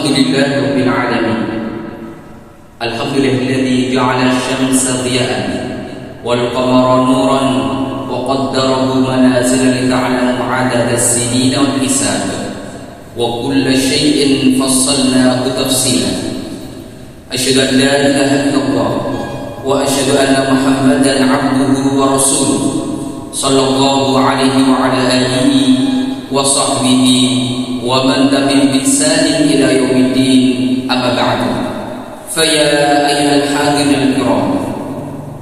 Alhamdulillah Rabbil Alamin. Alhamdulillahilladzi ja'ala asy-syamsa diya'an wal qamara nuran wa qaddarahu manazila lita'lamu 'adada as-sinina wal hisab wa kulla syai'in fassalnahu tafsilan. Asyhadu an la ilaha illallah wa asyhadu anna Muhammadan 'abduhu wa rasuluh sallallahu alaihi wa ala alihi wa sahbihi wa man tabi'ahum bi ihsanin ila yaumiddin. Amma ba'du. Faya ayyuhal hadirin al-kiram,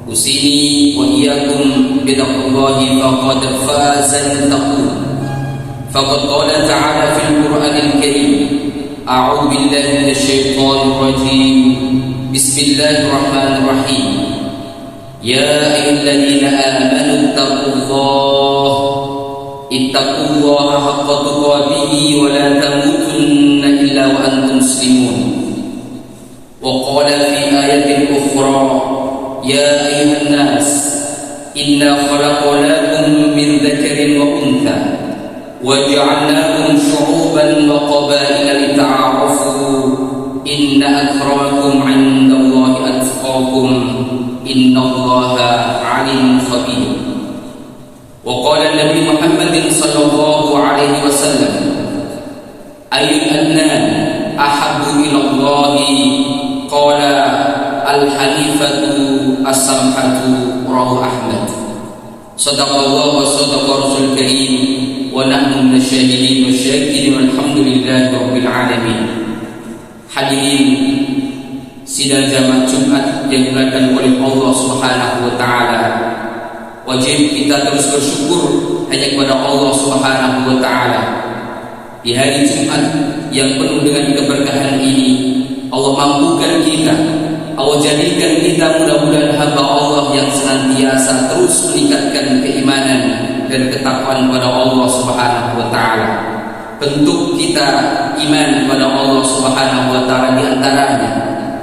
usini wa iyyakum bittaqwallahi faqad fazal muttaqun. Faqad qala ta'ala fil Qur'anil Karim, a'udzu billahi minasy syaithanir rajim. Bismillahirrahmanirrahim. Ya ayyuhalladzina amanu ittaqullaha haqqa tuqatih wa la tamutunna illa wa antum muslimun. Wa qala fi ayatin ukhra, ya ayyuhan nas inna khalaqnakum min dzakarin wa untha wa ja'alnakum syu'uban wa qabaila lita'arafu inna akramakum 'indallahi atqakum innallaha 'alimun khabir. Wa qala Nabi Muhammad sallallahu alaihi wasallam, ayyul adnan ahabbu ila Allahi qala al-hanifatu as-samhatu rawahu Ahmad. Sadaqallahu wa sadaqa Rasul Karim wa nahnu minasyahidin wa syakirin walhamdulillahi rabbil alamin. Hadirin sidang jamaah Jumat yang dimuliakan oleh Allah Subhanahu wa taala, wajib kita terus bersyukur hanya kepada Allah Subhanahu wa taala. Di hari Jumat yang penuh dengan keberkahan ini, Allah mampukan kita, Allah jadikan kita mudah-mudahan hamba Allah yang senantiasa terus meningkatkan keimanan dan ketakwaan kepada Allah Subhanahu wa taala. Bentuk kita iman kepada Allah Subhanahu wa taala di antaranya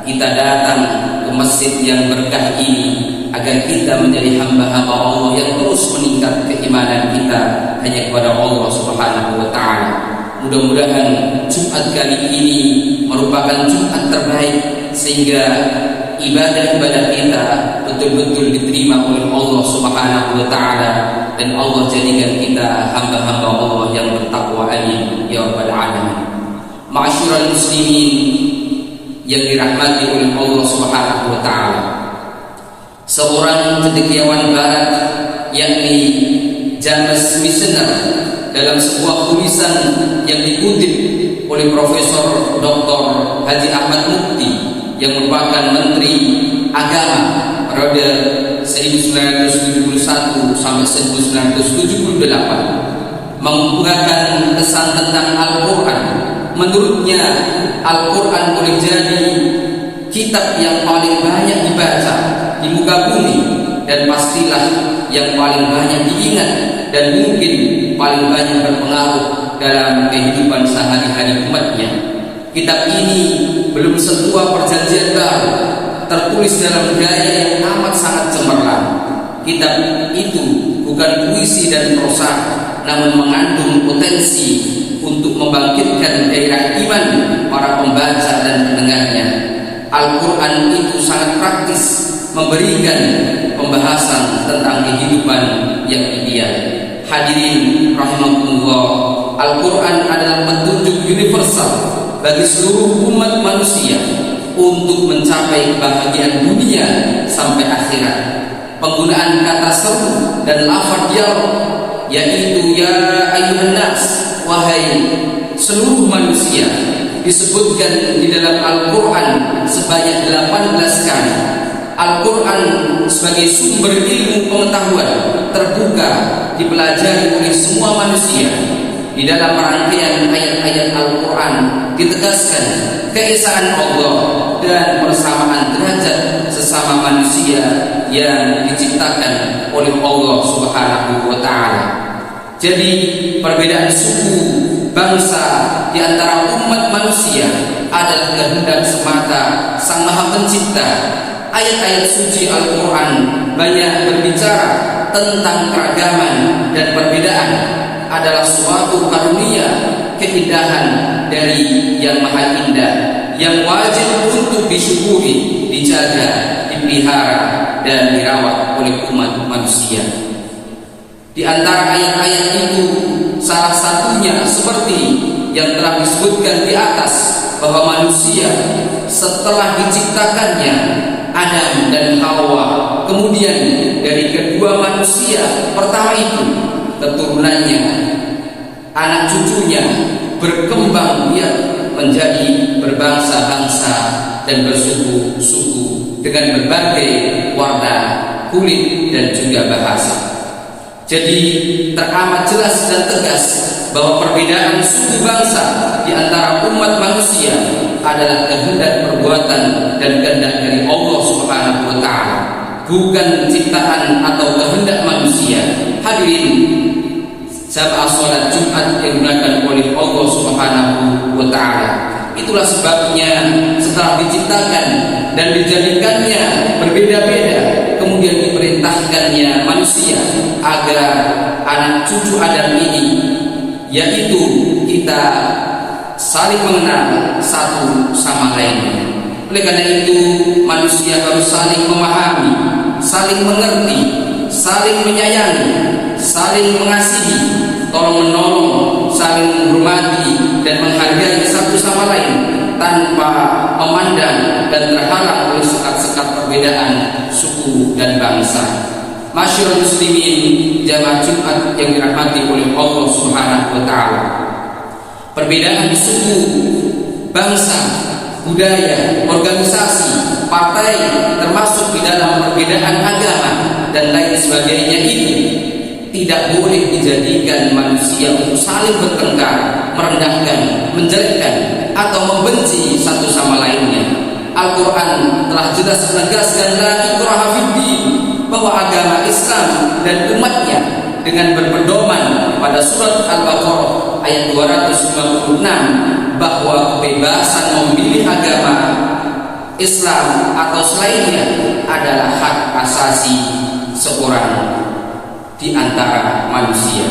kita datang ke masjid yang berkah ini agar kita menjadi hamba-hamba Allah yang terus meningkat keimanan kita hanya kepada Allah Subhanahu wa taala. Mudah-mudahan Jumat kali ini merupakan Jumat terbaik sehingga ibadah-ibadah kita betul-betul diterima oleh Allah Subhanahu wa taala dan Allah jadikan kita hamba-hamba Allah yang bertakwa alim ya rabbal alamin. Ma'asyiral muslimin yang dirahmati oleh Allah Subhanahu wa taala, seorang cendekiawan barat yakni James Michener dalam sebuah tulisan yang dikutip oleh Profesor Dr. Haji Ahmad Mukti yang merupakan Menteri Agama periode 1971 sampai 1978 mengungkapkan kesan tentang Al-Quran. Menurutnya Al-Quran boleh jadi kitab yang paling banyak dibaca di muka bumi dan pastilah yang paling banyak diingat dan mungkin paling banyak berpengaruh dalam kehidupan sehari-hari umatnya. Kitab ini belum setua perjanjian baru, tertulis dalam gaya yang amat sangat cemerlang. Kitab itu bukan puisi dan prosa, namun mengandung potensi untuk membangkitkan gairah iman para pembaca dan pendengarnya. Al-Quran itu sangat praktis, memberikan pembahasan tentang kehidupan yang ideal. Hadirin rahimakumullah, Al-Quran adalah petunjuk universal bagi seluruh umat manusia untuk mencapai kebahagiaan dunia sampai akhirat. Penggunaan kata seru dan lafaz dialog yaitu ya ayyuhan nas, wahai seluruh manusia, disebutkan di dalam Al-Quran sebanyak 18 kali. Al-Quran sebagai sumber ilmu pengetahuan terbuka dipelajari oleh semua manusia. Di dalam rangkaian ayat-ayat Al-Quran ditegaskan keesaan Allah dan persamaan derajat sesama manusia yang diciptakan oleh Allah Subhanahu wa taala. Jadi perbedaan suku, bangsa di antara umat manusia adalah kehendak semata Sang Maha Pencipta. Ayat-ayat suci Al-Quran banyak berbicara tentang keragaman dan perbedaan adalah suatu karunia keindahan dari yang maha indah, yang wajib untuk disyukuri, dijaga, dipelihara, dan dirawat oleh umat manusia. Di antara ayat-ayat itu, salah satunya seperti yang telah disebutkan di atas, bahwa manusia setelah diciptakannya Adam dan Hawa, kemudian dari kedua manusia pertama itu keturunannya, anak cucunya berkembang biak menjadi berbangsa-bangsa dan bersuku-suku dengan berbagai warna kulit dan juga bahasa. Jadi teramat jelas dan tegas bahwa perbedaan suku bangsa di antara umat manusia adalah kehendak perbuatan dan kehendak dari Allah Subhanahu wa taala, bukan ciptaan atau kehendak manusia. Hadirin jamaah salat Jumat yang digunakan oleh Allah Subhanahu wa taala. Itulah sebabnya setelah diciptakan dan dijadikannya berbeda-beda, kemudian diperintahkannya manusia agar anak cucu Adam ini, yaitu kita saling mengenal satu sama lain. Oleh karena itu manusia harus saling memahami, saling mengerti, saling menyayangi, saling mengasihi, tolong menolong, saling menghormati dan menghargai satu sama lain tanpa memandang dan terhalang oleh sekat-sekat perbedaan suku dan bangsa. Masyarul muslimin jamaah Jumat yang dirahmati oleh Allah Subhanahu wa taala. Perbedaan di suku, bangsa, budaya, organisasi, partai, termasuk di dalam perbedaan agama dan lain sebagainya itu tidak boleh dijadikan manusia untuk saling bertengkar, merendahkan, menjelekkan atau membenci satu sama lainnya. Al-Quran telah jelas menegaskan la ikraha fid-din, bahwa agama Islam dan umatnya dengan berpedoman pada surat Al-Baqarah ayat 256 bahwa kebebasan memilih agama Islam atau selainnya adalah hak asasi seorang di antara manusia.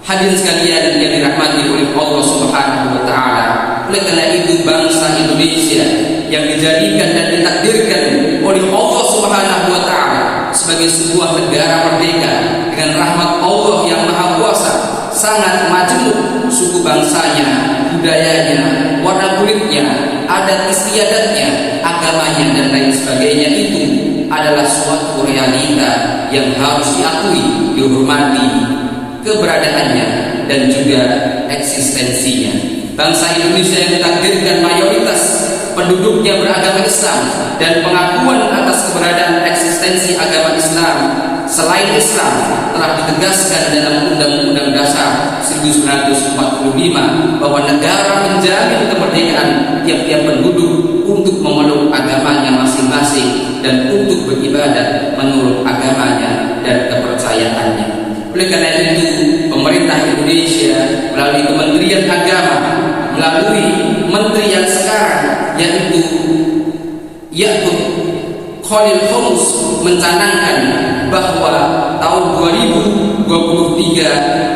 Hadirin sekalian yang dirahmati oleh Allah Subhanahu wa taala, oleh karena itu bangsa Indonesia yang dijadikan dan ditakdirkan oleh Allah Subhanahu wa taala sebagai sebuah negara merdeka dengan rahmat Allah yang maha kuasa, sangat majemuk suku bangsanya, budayanya, warna kulitnya, adat istiadatnya, agamanya dan lain sebagainya. Itu adalah suatu realita yang harus diakui, dihormati keberadaannya dan juga eksistensinya. Bangsa Indonesia yang ditakdirkan mayoritas penduduknya beragama Islam dan pengakuan atas keberadaan eksistensi agama Islam selain Islam telah ditegaskan dalam Undang-Undang Dasar 1945 bahwa negara menjamin kemerdekaan tiap-tiap penduduk untuk memeluk agamanya masing-masing dan untuk beribadah menurut agamanya dan kepercayaannya. Oleh karena itu pemerintah Indonesia melalui Kementerian Agama, melalui menteri yang sekarang yaitu Ya'qub Khalil Khomuz mencanangkan bahwa tahun 2023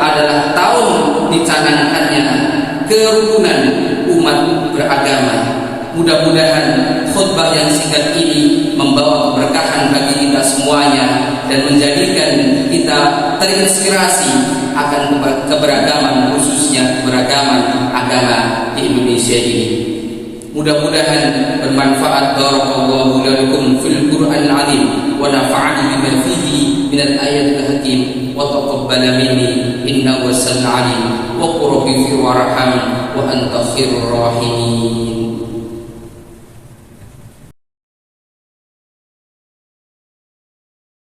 adalah tahun dicanangkannya kerukunan umat beragama. Mudah-mudahan khutbah yang singkat ini membawa keberkahan bagi kita semuanya dan menjadikan kita terinspirasi akan keberagaman, khususnya keberagaman agama di Indonesia ini. Mudah-mudahan bermanfaat. Barakallahu lakum fil Qur'anil azim wa nafa'ani bima fihi min al-ayatil hakim wa taqabbala minni innahu was-sami'ul alim wa qur rabbi warham wa anta khairur rahimin.